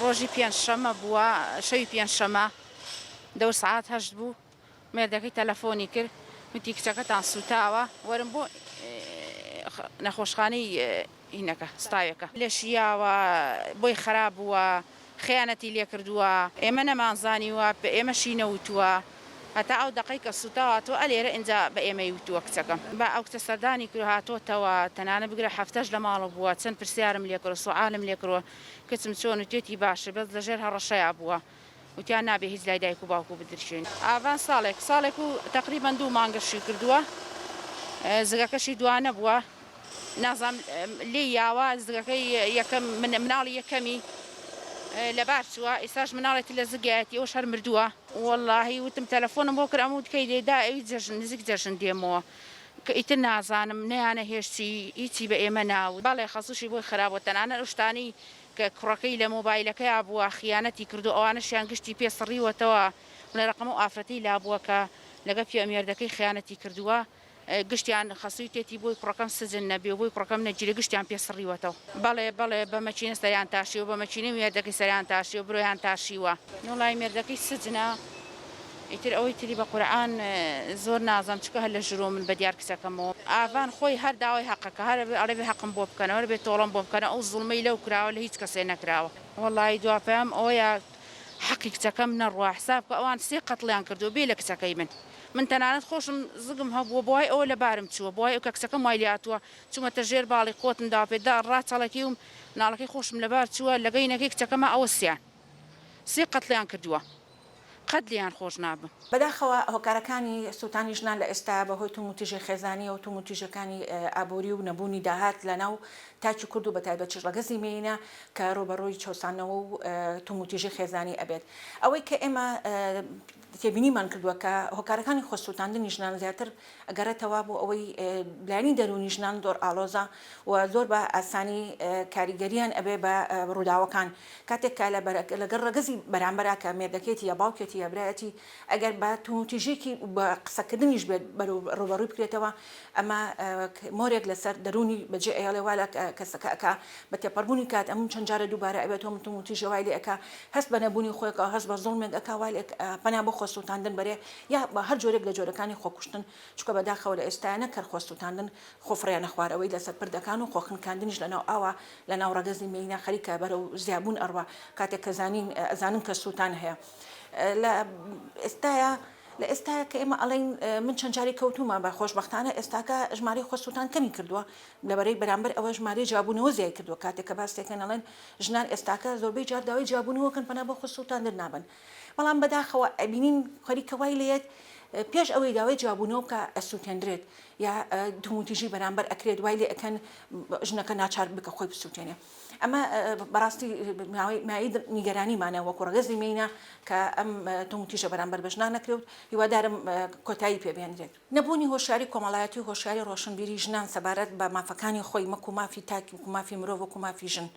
ڕۆژی پێنجشەمە بووە شەوی پێنجشەمە دە سعات هەشت بوو مێردەکەی تەلەفۆنی کرد وتی کچەکەتان سوتاوە وەرم بۆ نەخۆشخانەی هینەکە ستاوێکە لێشیاوە بۆی خراپ بووە خیانەتی لێ کردووە ئێمە نەمانزانیوە بە ئێمەشی نەوتووە هەتا ئەو دقی کە سوتاواتەوە ئەلێرە ئینجا بە ئێمەی وتووە کچەکەم بە ئەو کچە سەردانی کرد هاتۆتەوە تەنانە بگرە هەفتەش لە ماڵە بووە چەند پرسیارم لێکڕۆ سوعالم لێکڕۆ کچم چۆن و توێتی باشە بەس لەژێر هەڕەشەیە بووە وتیان نابێ هیچ لای دایک و باوکو بدرشێن ئاوان ساڵێک و تقریبا 2 مانگەشی کردووە زگەکەشی دوانە بووە نازام لێ یاوە زگەکەی یەکەم مناڵی یەکەمی لەبار چووە ئێستاش مناڵێتی لە زگایەتی ئەوش هەر مردووە وەڵڵاهی وتم تەلەفۆنم بۆ کرد ئەمە وتکەی لێدا ئەوی جەژن نزیک جەژن دێمەوە کە ئیتر نازانم نەیانە هێشتی هیچی بە ئێمە ناوت باڵێ خەسوشی بۆی خراپەوە تەنانە شتانی کە کوڕەکەی لە مۆبایلەکەی بووە خیانەتی کردو ئەوانەشیان گشتی پێسەڕیوەتەوە لە ڕقم و ئافرەتی لابووە کە لەگە پیامێردەکەی خیانەتی کردووە گشتیان خەسووی تێتی بۆی کوڕەکەم سجن نەبێ بۆی کوڕەکەم نەگیرە گشتیان پێسەڕیوەتەوە بەڵێ بە مەچینە سەریان تاشیوە بە مەچینە مێردەکەی سەریان تاشیوە برۆیان تاشیوە نوڵای مێردەکەی سجنە ئیتر ئەوەی تری بە قورعان زۆر نازانم چکە هەر لە ژرۆ من بە دیار کچەکەمەوە ئاوان خۆی هەر داوای حەقەکە هەر ئەڵێ حەقم بۆ بکەنەوە بێت تۆڵم بۆ بکەنە ئەو زوڵمەی لەو کراوە لە هیچ کەسێ نەکراوە وەڵڵاهی دواپەیام ئەوەیە حەقی کچەکەم نەڕوا حساب کە ئەوان 3 قەتڵیان کردو بێ لە کچەکەی من تەنانەت خۆشم زگم هەبووە بۆی ئەوە لە بارم چووە بۆی ئەو کە کچەکەم وای لاتووە چوومەتە ژێر باڵی قۆتم داپێدا ڕاچەڵێکی وم ناڵەکەی خۆشم لەبار چووە لەگەی نەکەی کچەکەمە ئەوە 3 قەتڵیان کردووە قەت لیان خۆش نابم بەداخەوە هۆکارەکانی سووتانی ژنان لە ئێستا بەهۆی تومتیژە خێزانی و تومتیژەکانی ئابووری و نەبوونی داهات لەناو تاکی کورد و بەتایبەت چێژلەگەزی مێینە کە ڕۆبەڕۆی چۆسانەوە و تومتیژی خێزانی ئەبێت ئەوەی کە ئێمە تێبینیمان کردووە کە هۆکارەکانی خۆسووتاندنی ژنان زیاتر ئەگەڕێتەوە بۆ ئەوەی لایانی دەرونی ژنان زۆر ئالۆزە و زۆر بە ئاسانی کاریگەریان ئەبێ بە ڕووداوەکان کاتێک کە لەگەڕ ڕەگەزی بەرامبەر کە مێردەکێتی یا باوکێتی یا برایەتی ئەگەر بە تومتیژێکی بە قسەکردنیش بێت ڕوبەڕووی بکرێتەوە ئەمە مۆرێک لەسەر دەرونی بەجێ ئەیڵێوا لە کەسەکە ئەکا بە تێپەڕبوونی کات ئەمون چەند جارە دووبارە ئەبێتەوە تومتیژە وای لێ ئەکا هەست بە نەبوونی خۆیەکەوە هەست بە زوڵمێک ئەکا وای پەنا بۆ خۆسووتاندن بەرێ یا بە هەر جۆرێک لە جۆرەکانی خۆکوشتن چکە بەداخەوە لە ئێستایانە کە خۆسووتاندن خۆفریانە خوارەوەی لەسەر پردەکان و خۆخنکاندنیش لەناو ئاوا لەناو ڕەگەزی مێینە خەریکە بەرە و زیابوون ئەڕوا کاتێک کە زانن کە سووتان هەیە لە ئێستاە لە ئێستا کە ئێمە ئەڵین من چەند جاری کەوتومە بە خۆشبەختانە ئێستاکە ژمارەی خۆسووتان کەمی کردووە لەبەرەی بەرامبەر ئەوە ژمارەی جابوونەوە زیای کردووە کاتێک کە باستێکەن ئەڵێن ژنان ئێستاکە زۆربەی جار داوای جابوونەوەکەن پەنا بە خۆسووتاندن نابن بەڵام بەداخەوە ئەبینین خەریکەوای لێت پێش ئەوەی داوای جابوونەوە کە ئەسووتێنرێت یا تومتیژی بەرامبەر ئەکرێت وای لێ ئەکەن ژنەکە ناچار بکە خۆی بسووتێنێ ئەمە بەڕاستی مای نیگەرانیمانە وەکو ڕەگەزی مێینە کە ئەم تومتیژە بەرامبەر بە ژنان نەکرێت هیوادارم کۆتایی پێبێنرێت نەبوونی هۆشیاری کۆمەڵایەتی و هۆشیاری ڕۆشنبیری ژنان سەبارەت بە مافەکانی خۆی مەکو مافی تاکی وەکو مافی مرۆڤ وەکو مافی ژن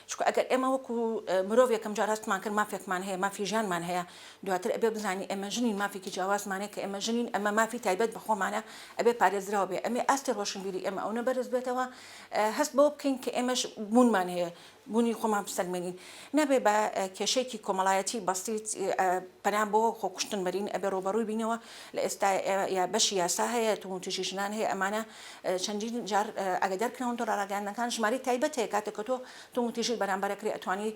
چکە ئەگەر ئێمە وەکو مرۆڤ یەکەم جار هەستمان کرد مافێکمان هەیە مافی ژیانمان هەیە دواتر ئەبێ بزانی ئێمە ژنین مافێکی جیاوازمانەیە کە ئێمە ژنین ئەمە مافی تایبەت بە خۆمانە ئەبێ پارێزراوە بێ ئەمێ ئاستی ڕۆشنبیری ئێمە ئەو نەبەرز بێتەوە هەست بۆ بکەین کە ئێمەش بوونمان هەیە بوونی خۆمان بسەلمێنین نەبێ بە کێشەیەکی کۆمەڵایەتی بەستیت پەنا بۆ خۆکوشتن بەرین ئەبێ ڕۆبەڕووی بینەوە لە ئێستا یا بەشی یاسا هەیە تومتیژی ژنان هەیە ئەمانە چەندین جار ئەگەدەرکراون تۆ ڕاگەیاندنەکان ژماری تایبەت هەیە کاتێک کە تۆ تومتیژی بەرامبەرەکرێ ئەتوانی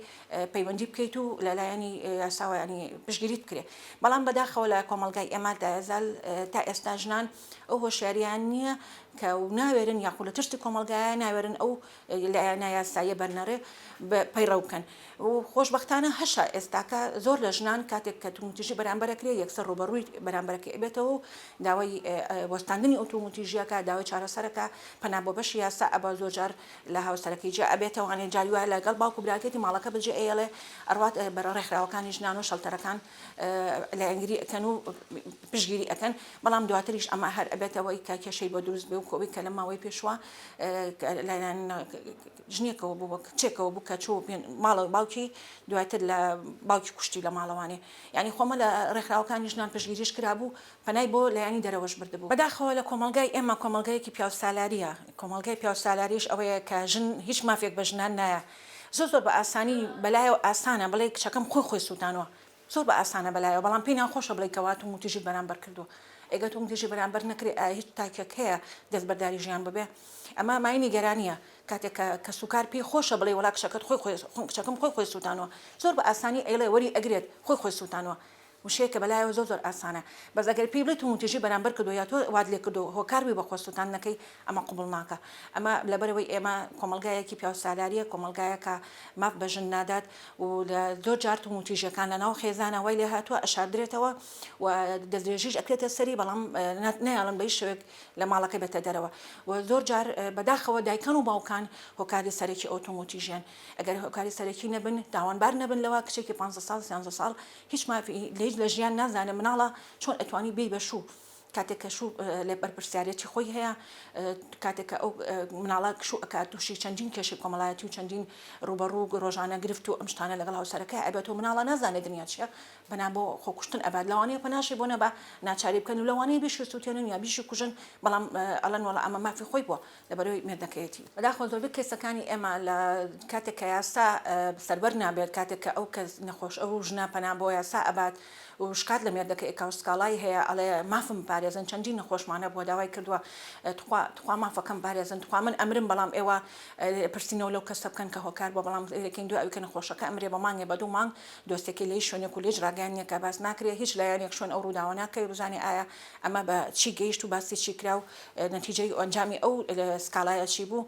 پەیوەندی بکەیت و لەلایەنی یاساوە ینی پشتگیریت بکرێت بەڵام بەداخەوە لە کۆمەلگای ئێمە دایەزال تا ئێستا ژنان ئەو هۆشیاریان نییە کە ناوێرن یاخود لە تشتی کۆمەلگایە ناوێرن ئەو لایەنە یاساییە بەرنەڕێ پەیڕەو بکەن و خۆشبەختانە هەشە ئێستاکە زۆر لە ژنان کاتێک کە تومتیژی بەرامبەرەکرێ یەکسەر ڕوبەڕووی بەرامبەرەکە ئەبێتەوە و داوای وەستاندنی ئەو تومتیژیەکە داوای چارەسەرەکە پەنا بۆ بەشی یاسا ئەبا زۆر جار لە هاوسەرەکەی جا ئەبێتەوە ئەنێ جاری وایە لەگەڵ باوکو براکێتی ماڵەکە بەجێ ئێڵێ ئەڕوات بەرە ڕێکخراوەکانی ژنان و شەڵتەرەکان لە ئەنگری ئەکەن و پشگیری ئەەکەن بەڵام دواتریش ئەمە هەر ئەبێتەوەی کە کێشەی بۆ دروست بێ و کۆوی کە لە ماوەی پێشوە لایەن ژنێکەوە بوو کچێکەوە بوو کە چوو ماڵە باوکی دواتر لە باوکی کوشتی لە ماڵەوانێ ینی خۆمە لە ڕێکخراوەکانی ژنان پشگیریش کرابوو پەنای بۆ لایەنی دەرەوەش بردبوو بەداخەوە لە کۆمەلگای ئێمە کۆمەلگایەکی پیاوسالاریە کۆمەلگای پیاوسالاریش ئەوەیە کە ژن هیچ مافێک بە ژنان نایە زۆر بە ئاسانی بەلایەوە ئاسانە بڵێ کچەکەم خۆی سووتانەوە زۆر بە ئاسانە بەلایەوە بەڵام پێی ناخۆشە بڵێ کەوات و موتیژی بەرامبەر کردو ئەگەر تو موتیژی بەرامبەر نەکرێ هیچ تاکێک هەیە دەستبەرداری ژیان ببێ ئەمە ماینی گەرانیە کاتێک کە سوکار پێی خۆشە بڵێ وڵا کچەکەت کچەکەم خۆی سووتانەوە زۆر بە ئاسانی ئەیڵێ وەری ئەگرێت خۆی سووتانەوە وشەیەکە بەلایەوە زۆر ئاسانە بەس ئەگەر پێی بڵێت موتیژی بەرامبەر کردو یا تۆ واد لێ کردو هۆکاربی بە خۆسووتان نەکەی ئەمە قوبڵ ناکە ئەمە لەبەرەوەی ئێمە کۆمەلگایەکی پیاوسالاریە کۆمەلگایەکە ماف بەژن نادات و لە زۆر جار موتیژەکان لەناو خێزانەوەی لێ هاتووە ئەشاردرێتەوە و دەستدرێژیش ئەکرێتە سەری بەڵام نەیاڵن بەی شوێک لە ماڵەکەی بێتە دەرەوە و زۆر جار بەداخەوە دایکان و باوکان هۆکاری سەرەکی ئۆتۆمۆتیژیان ئەگەر هۆکاری سەرەکی نەبن داوانبار نەبن لەوە کچێکی 15 ساڵ 13 ساڵ هیچ مافی لە ژیان نازانێ مناڵە چۆن ئەتوانی بێ بەشوو کاتێککە شوو لە بەرپرسیارەتی خۆی هەیە کاتێککە ئەو مناڵە کشو ئەکات تووشی چەندین کێشی کۆمەڵایەتی و چەندین ڕوبەڕوو ڕۆژانە گرفت و ئەم شتانە لەگەڵ هاوسەرەکە ئەبێتەوە مناڵە نازانێت دنیا چیە بەنا بۆ خۆکوشتن ئەبات لەوانەیە پەناشی بۆ نەبا ناچاری بکەن و لەوانەیە بیشی سووتێنن یا بیشی کوژن بەڵام ئەڵەن وەڵا ئەمە مافی خۆی بووە لەبەرەوەی مێردەکەیەتی بەداخۆ زۆربەی کێسەکانی ئێمە لە کاتێک کە یاسا سەربەر نابێت کاتێک کە ئەو کەس نەخۆش ئەو ژنە پەنا بۆ یاسا ئەبات و شکات لە مێردەکە ئێکاوسکاڵای هەیە ئەڵێ مافم پارێزن چەندین نەخۆشمانە بۆ داوای کردووە تخوا مافەکەم پارێزن تخوا من ئەمرم بەڵام ئێوە پرسیینەوە لەو کەسە بکەن کە هۆکار بۆ بەڵام ێرەکەین دو ئەوکە نەخۆشەکە ئەمرێ بە مانگێ بە دوو مانگ دۆستێکی لی شوێنێک و لێژ ڕاگەانیەکە باس ناکرێت هیچ لایەنێک شوێن ئەو ڕووداوە ناکەی ڕزانانی ئایا ئەمە بە چی گەیشت و باسی چی کرا و نەتیجەی ئەنجامی ئەو سکالایە چی بوو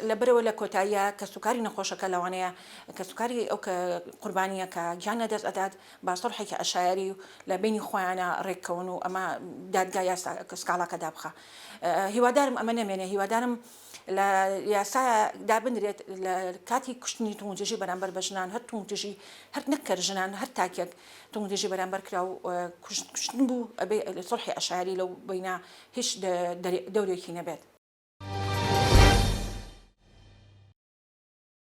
لەبەرەوە لە کۆتاییە کە سوکاری نەخۆشەکە لەوانەیە کە سوکاری ئەو کە قوربانیە کە گیان نەدەست ئەدات با سەڵحێکی ئەشایری لە بینی خۆیانە ڕێککەون و ئەمە دادگا سکاڵاکە دابخە هیوادارم ئەمە نەمێنێ هیوادارم لە یاسا دابنرێت لە کاتی کوشتنی تومجێژی بەرامبەر بە ژنان هەر تومجێژی هەر نەکرد ژنان هەر تاکێک تومجێژی بەرامبەر کرا و کوشتن بوو ئەبێ سڵحی ئەشاری لەو بینە هیچ دەورێکی نەبێت.